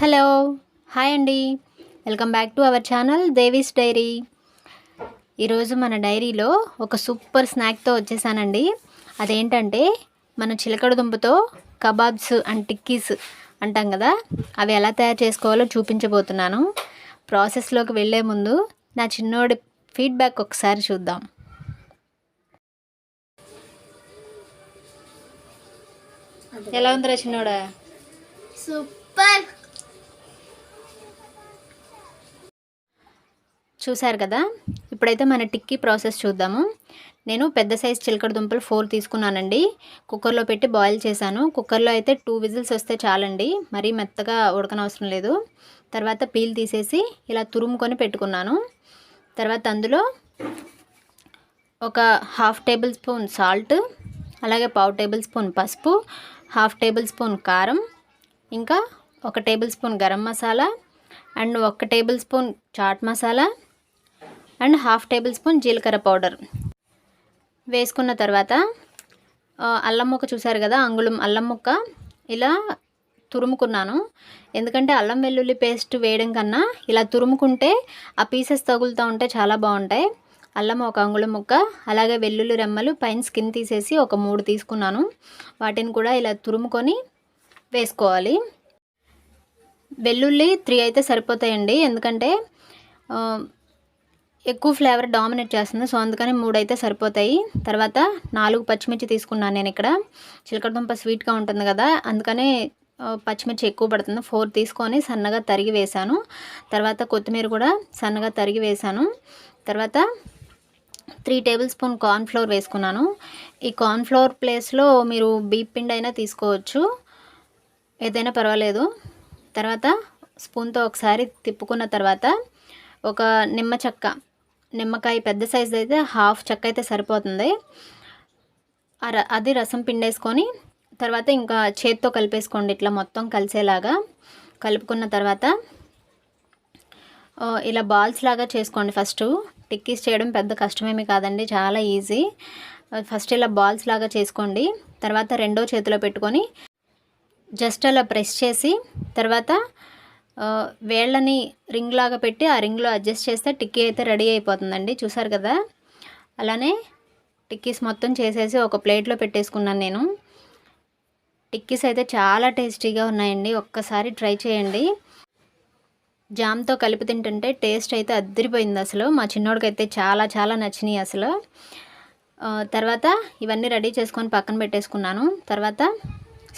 Hello hi అండి, welcome back to our channel Devi's diary. ఈరోజు మన డైరీలో ఒక సూపర్ స్నాక్తో వచ్చేసానండి. అదేంటంటే మన చిలకడ దుంపతో కబాబ్స్ అండ్ టిక్కీస్ అంటాం కదా, అవి ఎలా తయారు చేసుకోవాలో చూపించబోతున్నాను. ప్రాసెస్లోకి వెళ్ళే ముందు నా చిన్నోడి ఫీడ్బ్యాక్ ఒకసారి చూద్దాం. ఎలా ఉందిరా చిన్నోడా? సూపర్. చూసారు కదా, ఇప్పుడైతే మన టిక్కీ ప్రాసెస్ చూద్దాము. నేను పెద్ద సైజ్ చిలకడ దుంపలు 4 తీసుకున్నానండి. కుక్కర్లో పెట్టి బాయిల్ చేశాను. కుక్కర్లో అయితే 2 విజిల్స్ వస్తే చాలండి, మరీ మెత్తగా ఉడకనవసరం లేదు. తర్వాత పీల్ తీసేసి ఇలా తురుముకొని పెట్టుకున్నాను. తర్వాత అందులో ఒక 1/2 టేబుల్ స్పూన్ సాల్ట్, అలాగే 1/4 టేబుల్ స్పూన్ పసుపు, 1/2 టేబుల్ స్పూన్ కారం, ఇంకా 1 tablespoon garam masala and 1 tablespoon chaat masala and 1/2 tablespoon జీలకర్ర పౌడర్ వేసుకున్న తర్వాత అల్లం ముక్క చూసారు కదా, అంగుళం అల్లం ముక్క ఇలా తురుముకున్నాను. ఎందుకంటే అల్లం వెల్లుల్లి పేస్ట్ వేయడం కన్నా ఇలా తురుముకుంటే ఆ పీసెస్ తగులుతూ ఉంటే చాలా బాగుంటాయి. అల్లం 1 అంగుళం ముక్క, అలాగే వెల్లుల్లి రెమ్మలు పైన స్కిన్ తీసేసి ఒక 3 తీసుకున్నాను. వాటిని కూడా ఇలా తురుముకొని వేసుకోవాలి. వెల్లుల్లి 3 అయితే సరిపోతాయండి, ఎందుకంటే ఎక్కువ ఫ్లేవర్ డామినేట్ చేస్తుంది, సో అందుకని 3 అయితే సరిపోతాయి. తర్వాత 4 పచ్చిమిర్చి తీసుకున్నాను నేను. ఇక్కడ చిలకడ దుంప స్వీట్గా ఉంటుంది కదా, అందుకని పచ్చిమిర్చి ఎక్కువ పడుతుంది. 4 తీసుకొని సన్నగా తరిగి వేశాను. తర్వాత కొత్తిమీర కూడా సన్నగా తరిగి వేశాను. తర్వాత 3 టేబుల్ స్పూన్ కార్న్ఫ్లోర్ వేసుకున్నాను. ఈ కార్న్ఫ్లోర్ ప్లేస్లో మీరు బియ్యం పిండి అయినా తీసుకోవచ్చు, ఏదైనా పర్వాలేదు. తర్వాత స్పూన్తో ఒకసారి తిప్పుకున్న తర్వాత ఒక నిమ్మకాయ పెద్ద సైజు అయితే 1/2 చెక్క అయితే సరిపోతుంది. అది రసం పిండేసుకొని తర్వాత ఇంకా చేత్తో కలిపేసుకోండి, ఇట్లా మొత్తం కలిసేలాగా కలుపుకున్న తర్వాత ఇలా బాల్స్ లాగా చేసుకోండి. ఫస్ట్ టిక్కీస్ చేయడం పెద్ద కష్టమేమీ కాదండి, చాలా ఈజీ. ఫస్ట్ ఇలా బాల్స్ లాగా చేసుకోండి. తర్వాత రెండో చేతిలో పెట్టుకొని జస్ట్ అలా ప్రెస్ చేసి తర్వాత వేళ్ళని రింగ్ లాగా పెట్టి ఆ రింగ్లో అడ్జస్ట్ చేస్తే టిక్కీ అయితే రెడీ అయిపోతుందండి. చూసారు కదా, అలానే టిక్కీస్ మొత్తం చేసేసి ఒక ప్లేట్లో పెట్టేసుకున్నాను నేను. టిక్కీస్ అయితే చాలా టేస్టీగా ఉన్నాయండి, ఒక్కసారి ట్రై చేయండి. జామ్తో కలిపి తింటుంటే టేస్ట్ అయితే అద్దరిపోయింది అసలు. మా చిన్నోడికి అయితే చాలా చాలా నచ్చినాయి అసలు. తర్వాత ఇవన్నీ రెడీ చేసుకొని పక్కన పెట్టేసుకున్నాను. తర్వాత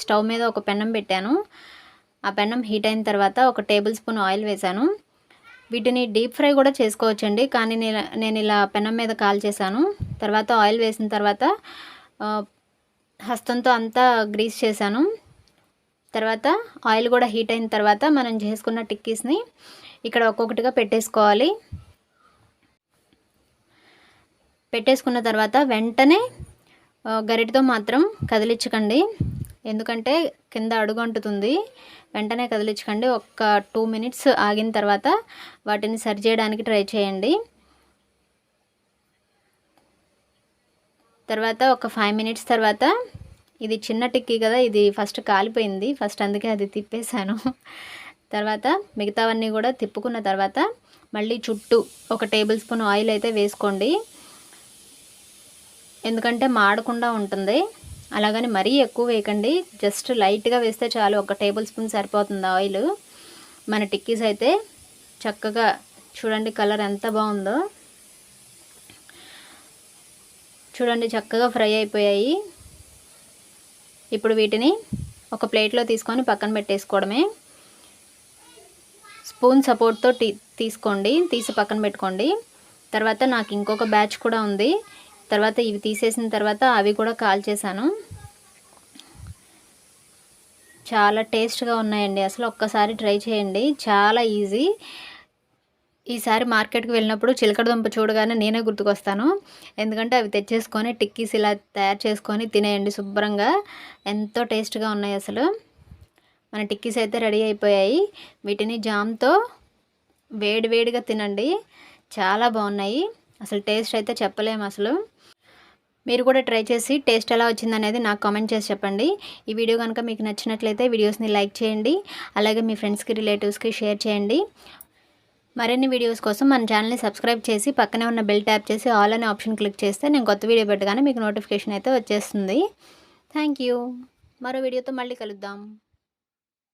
స్టవ్ మీద ఒక పెన్నం పెట్టాను. ఆ పెన్నం హీట్ అయిన తర్వాత 1 టేబుల్ స్పూన్ ఆయిల్ వేశాను. వీటిని డీప్ ఫ్రై కూడా చేసుకోవచ్చండి, కానీ నేను ఇలా పెన్నం మీద కాల్చేసాను. తర్వాత ఆయిల్ వేసిన తర్వాత హస్తంతో అంతా గ్రీస్ చేశాను. తర్వాత ఆయిల్ కూడా హీట్ అయిన తర్వాత మనం చేసుకున్న టిక్కీస్ని ఇక్కడ ఒక్కొక్కటిగా పెట్టేసుకోవాలి. పెట్టేసుకున్న తర్వాత వెంటనే గరిటతో మాత్రం కదిలించకండి, ఎందుకంటే కింద అడుగంటుతుంది. వెంటనే కదిలించకండి. ఒక 2 మినిట్స్ ఆగిన తర్వాత వాటిని సరి చేయడానికి ట్రై చేయండి. తర్వాత ఒక 5 మినిట్స్ తర్వాత, ఇది చిన్న టిక్కీ కదా, ఇది ఫస్ట్ కాలిపోయింది, అందుకే అది తిప్పేశాను. తర్వాత మిగతావన్నీ కూడా తిప్పుకున్న తర్వాత మళ్ళీ చుట్టూ 1 టేబుల్ స్పూన్ ఆయిల్ అయితే వేసుకోండి, ఎందుకంటే మాడకుండా ఉంటుంది. అలాగని మరీ ఎక్కువ వేయకండి, జస్ట్ లైట్గా వేస్తే చాలు. 1 టేబుల్ స్పూన్ సరిపోతుంది ఆయిల్. మన టిక్కీస్ అయితే చక్కగా చూడండి, కలర్ ఎంత బాగుందో చూడండి, చక్కగా ఫ్రై అయిపోయాయి. ఇప్పుడు వీటిని ఒక ప్లేట్లో తీసుకొని పక్కన పెట్టేసుకోవడమే. స్పూన్ సపోర్ట్తో తీసి పక్కన పెట్టుకోండి. తర్వాత నాకు ఇంకొక బ్యాచ్ కూడా ఉంది. తర్వాత ఇవి తీసేసిన తర్వాత అవి కూడా కాల్చేసాను. చాలా టేస్ట్గా ఉన్నాయండి అసలు, ఒక్కసారి ట్రై చేయండి, చాలా ఈజీ. ఈసారి మార్కెట్కి వెళ్ళినప్పుడు చిలకడ దుంప చూడగానే నేనే గుర్తుకొస్తాను, ఎందుకంటే అవి తెచ్చేసుకొని టిక్కీస్ ఇలా తయారు చేసుకొని తినేయండి శుభ్రంగా. ఎంతో టేస్ట్గా ఉన్నాయి అసలు. మన టిక్కీస్ అయితే రెడీ అయిపోయాయి. వీటిని జామ్తో వేడివేడిగా తినండి, చాలా బాగున్నాయి అసలు. టేస్ట్ అయితే చెప్పలేము అసలు. మీరు కూడా ట్రై చేసి టేస్ట్ ఎలా వచ్చిందనేది నాకు కామెంట్ చేసి చెప్పండి. ఈ వీడియో కనుక మీకు నచ్చినట్లయితే వీడియోస్ని లైక్ చేయండి. అలాగే మీ ఫ్రెండ్స్కి రిలేటివ్స్కి షేర్ చేయండి. మరిన్ని వీడియోస్ కోసం మన ఛానల్ని సబ్స్క్రైబ్ చేసి పక్కనే ఉన్న బెల్ ట్యాప్ చేసి ఆల్ అనే ఆప్షన్ క్లిక్ చేస్తే నేను కొత్త వీడియో పెట్టగానే మీకు నోటిఫికేషన్ అయితే వచ్చేస్తుంది. Thank you. మరో వీడియోతో మళ్ళీ కలుద్దాం.